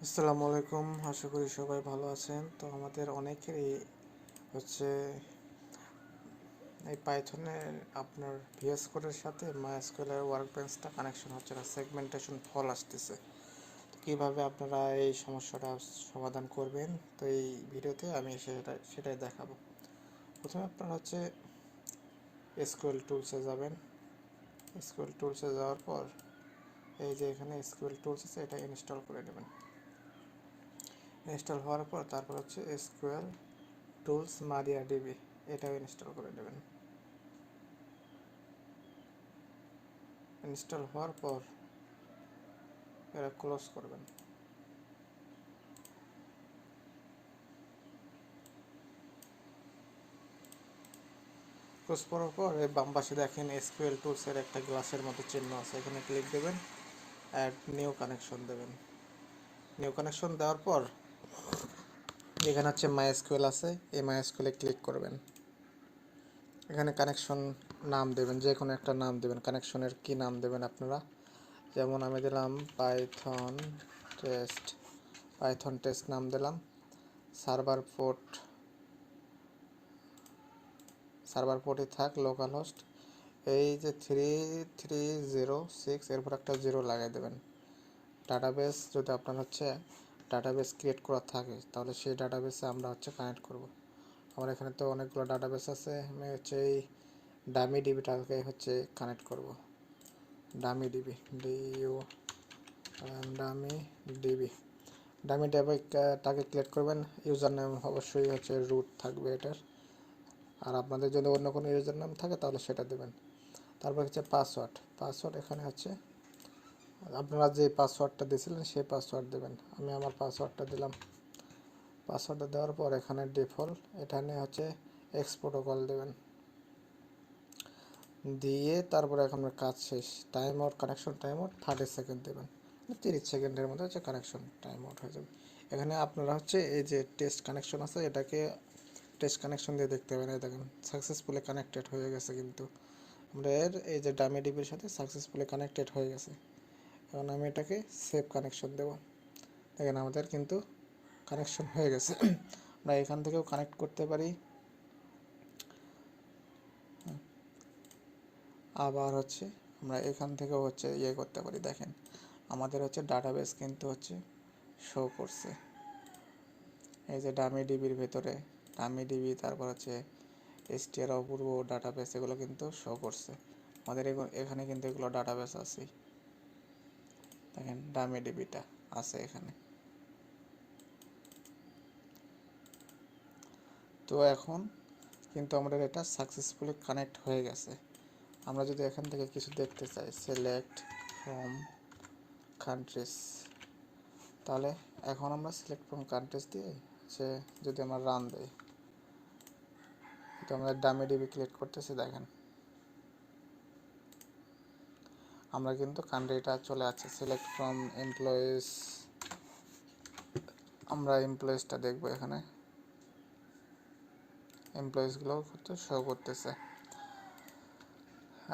আসসালামু আলাইকুম, আশা করি সবাই ভালো আছেন। তো আমাদের অনেকেরই হচ্ছে এই পাইথনের আপনার ভিএস কোডের সাথে মাইএসকিউএলের ওয়ার্কবেঞ্চটা কানেকশন হচ্ছে না, সেগমেন্টেশন ফল আসতেছে। তো কীভাবে আপনারা এই সমস্যাটা সমাধান করবেন, তো এই ভিডিওতে আমি সেটাই দেখাবো। প্রথমে আপনারা হচ্ছে এসকিউএল টুলসে যাবেন। এসকিউএল টুলসে যাওয়ার পর এই যে এখানে এসকিউএল টুলস আছে, এটা ইনস্টল করে নেবেন। ইনস্টল হওয়ার পর তারপর হচ্ছে এসকিউএল টুলস মারিয়াডিবি, এটাও ইনস্টল করে নেবেন। ইনস্টল হওয়ার পর এরা ক্লোজ করবেন। ক্লোজ করার পর এই বাম পাশে দেখেন এসকিউএল টুলসের একটা গ্লাসের মতো চিহ্ন আছে, এখানে ক্লিক দেবেন, অ্যাড নিউ কানেকশন দেবেন। নিউ কানেকশন দেওয়ার পর এখানে হচ্ছে মাইএসকিউএল আছে, এই মাইএসকিউএলে ক্লিক করবেন। এখানে কানেকশন নাম দেবেন, যে কোনো একটা নাম দেবেন। কানেকশনের কি নাম দেবেন আপনারা? যেমন আমি দিলাম পাইথন টেস্ট নাম দিলাম। সার্ভার পোর্টে থাক লোকাল হোস্ট, এই যে 3306 এরপর একটা 0 লাগিয়ে দেবেন। ডাটাবেস যদি আপনার হচ্ছে ডাটাবেস ক্রিয়েট করা থাকে তাহলে সেই ডাটাবেসে আমরা হচ্ছে কানেক্ট করব। আমার এখানে তো অনেকগুলো ডাটাবেস আছে, আমি হচ্ছে এই ডামি ডিবিটাকে হচ্ছে কানেক্ট করব। Dummy DB dummy DB dummy ডিবিটাকে ক্লিক করবেন। ইউজার নেম অবশ্যই হচ্ছে রুট থাকবে এটার, আর আপনাদের যদি অন্য কোনো ইউজার নাম থাকে তাহলে সেটা দেবেন। তারপর হচ্ছে পাসওয়ার্ড এখানে হচ্ছে আপনারা যে পাসওয়ার্ডটা দিয়েছিলেন সেই পাসওয়ার্ড দেবেন। আমি আমার পাসওয়ার্ডটা দিলাম। পাসওয়ার্ডটা দেওয়ার পর এখানে ডিফল্ট, এখানে হচ্ছে এক্স প্রোটোকল দেবেন, দিয়ে তারপরে এখন কাজ শেষ। Time out, connection time out 30 second দেবেন, 30 সেকেন্ডের মধ্যে হচ্ছে কানেকশন টাইম আউট হয়ে যাবে। এখানে আপনারা হচ্ছে এই যে টেস্ট কানেকশন আছে, এটাকে টেস্ট কানেকশন দিয়ে দেখতে পাবেন। এই দেখেন সাকসেসফুলি কানেক্টেড হয়ে গেছে, কিন্তু আমাদের এই যে ডামি ডিবির সাথে সাকসেসফুলি কানেক্টেড হয়ে গেছে। এখন আমি এটাকে সেভ কানেকশন দেব। দেখেন আমাদের কিন্তু কানেকশন হয়ে গেছে। আমরা এখান থেকেও কানেক্ট করতে পারি, আবার হচ্ছে আমরা এখান থেকেও হচ্ছে করতে পারি। দেখেন আমাদের হচ্ছে ডাটাবেস কিন্তু হচ্ছে শো করছে, এই যে ডামি ডিবির ভেতরে ডামি ডিবি, তারপর হচ্ছে এসটিআর অপূর্ব ডাটাবেস, এগুলো কিন্তু শো করছে আমাদের এখানে কিন্তু এগুলো ডাটাবেস আছে। দেখেন ডামি ডিবিটা আছে এখানে। তো এখন কিন্তু আমাদের এটা সাকসেসফুলি কানেক্ট হয়ে গেছে। আমরা যদি এখান থেকে কিছু দেখতে চাই, সিলেক্ট ফ্রম কান্ট্রিজ, তাহলে এখন আমরা সিলেক্ট ফ্রম কান্ট্রিজ দিয়ে যে যদি আমরা রান দেই, তো আমাদের ডামি ডিবি ক্লিক করতেছে। দেখেন আমরা কিন্তু কান্ট্রিটা চলে আসছে। সিলেক্ট ফ্রম এমপ্লয়িজ, আমরা এমপ্লয়িজটা দেখবো, এখানে এমপ্লয়িজগুলো হচ্ছে শো করতেছে।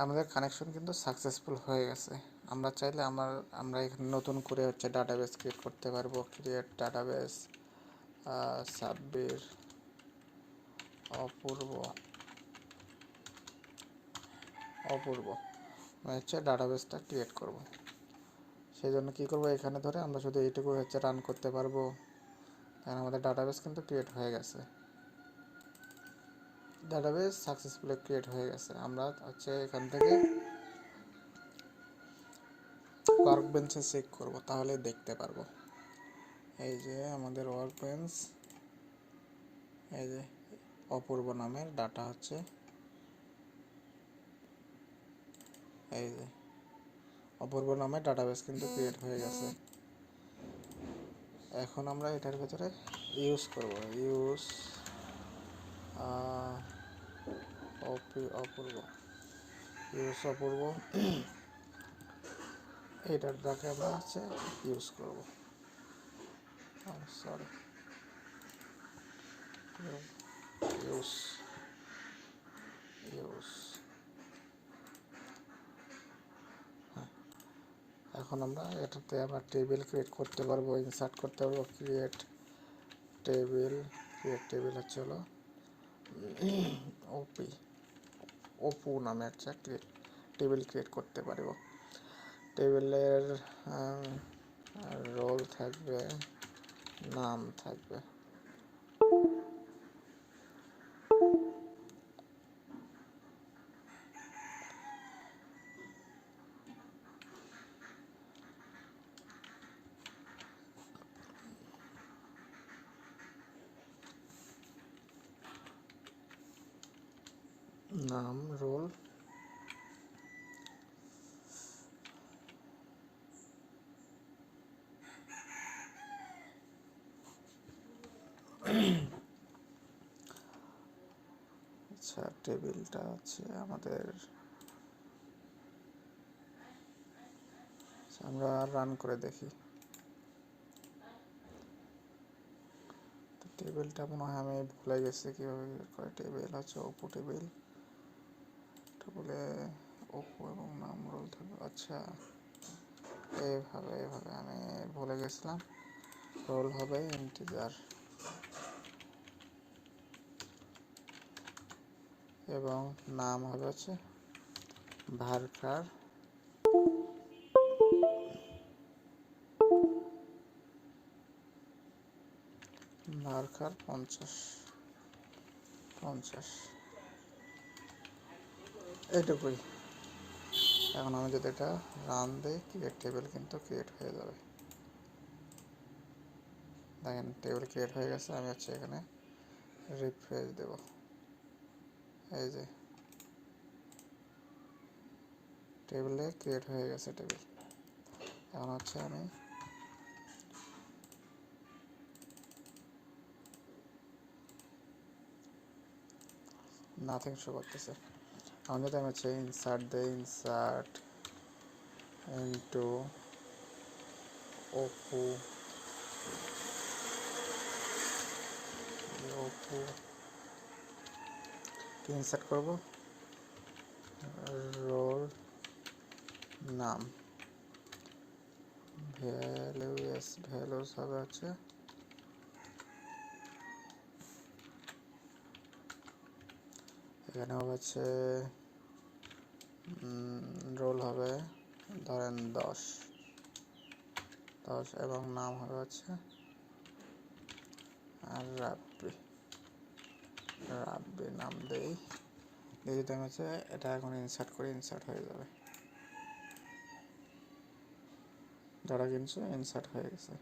আমাদের কানেকশন কিন্তু সাকসেসফুল হয়ে গেছে। আমরা চাইলে আমরা এখানে নতুন করে হচ্ছে ডাটাবেস ক্রিয়েট করতে পারবো। ক্রিয়েট ডাটাবেস সাব্বির অপূর্ব হচ্ছে ডাটাবেসটা ক্রিয়েট করব। সেই জন্য কী করবো, এখানে ধরে আমরা শুধু এইটুকু হচ্ছে রান করতে পারবো। কারণ আমাদের ডাটাবেস কিন্তু ক্রিয়েট হয়ে গেছে, ডাটাবেস সাকসেসফুলি ক্রিয়েট হয়ে গেছে। আমরা হচ্ছে এখান থেকে ওয়ার্কবেঞ্চে চেক করব, তাহলে দেখতে পারবো। এই যে আমাদের ওয়ার্কবেঞ্চ, এই যে অপূর্ব নামের ডাটা হচ্ছে, এই যে অপূর্ব নামের ডাটাবেস কিন্তু ক্রিয়েট হয়ে গেছে। এখন আমরা এটার ভেতরে ইউজ করব, অপূর্ব এইটার ডাকে আমরা হচ্ছে ইউজ করব। সরি, ইউজ এখন আমরা এটাতে আমরা টেবিল ক্রিয়েট করতে পারবো, ইনসার্ট করতে পারবো। ক্রিয়েট টেবিল হচ্ছে হলো ওপি অপু নামে একটা টেবিল ক্রিয়েট করতে পারবো। টেবিলের রোল থাকবে, নাম থাকবে। নাম, রোল, আচ্ছা টেবিলটা আছে আমাদের। আমরা রান করে দেখি। টেবিলটা মনে হয় আমি ভুলে গেছি কীভাবে করে। টেবিল হচ্ছে অপু টেবিল, বলে অপু এবং নাম রোল থাকবে। আচ্ছা এইভাবে আমি ভুলে গেছিলাম। রোল হবে ইন্টিজার এবং নাম হবে হচ্ছে ভার্কার ভার্কার 50 এইটুকুই। এখন আমি যদি এটা রান দিই, ক্রিয়েট টেবিল কিন্তু ক্রিয়েট হয়ে যাবে। দেখেন টেবিল ক্রিয়েট হয়ে গেছে। আমি হচ্ছে এখানে রিফ্রেশ দেব। এই যে টেবিলে ক্রিয়েট হয়ে গেছে টেবিল। এখন হচ্ছে আমি নাথিং শো করতেছে। এখন যদি আমি হচ্ছে ইনসার্ট দেই, ইনসার্ট ইনটু অপু কি ইনসার্ট করব, রোল, নাম, ভ্যালুস হবে হচ্ছে এখানে হবে হচ্ছে রোল হবে ধরেন 10 এবং নাম হবে হচ্ছে আর রাব্বি নাম দেই। যদি আমি হচ্ছে এটা এখন ইনসার্ট করি, ইনসার্ট হয়ে যাবে। যারা কিন্তু ইনসার্ট হয়ে গেছে।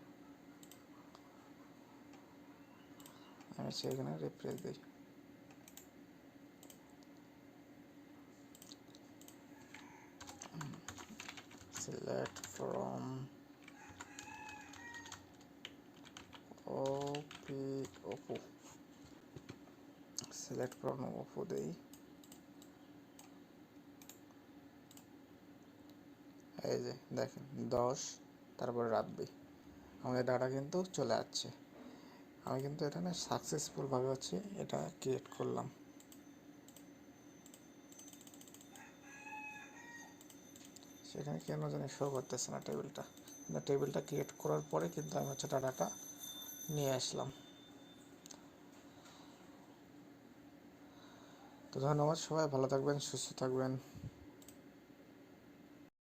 আমি হচ্ছে এখানে রিপ্লেস দিই। Select from Apu, select from Apu দেই। এই যে দেখেন 10 তারপরে রাব্বি, আমাদের ডাটা কিন্তু চলে আসছে। আমি কিন্তু এখানে সাকসেসফুলভাবে হচ্ছে এটা ক্রিয়েট করলাম। সেখানে কেন জানি শো করতেছে না টেবিলটা। টেবিলটা ক্রিয়েট করার পরে কিন্তু আমি হচ্ছে ডাটাটা নিয়ে আসলাম। তো ধন্যবাদ সবাই, ভালো থাকবেন, সুস্থ থাকবেন।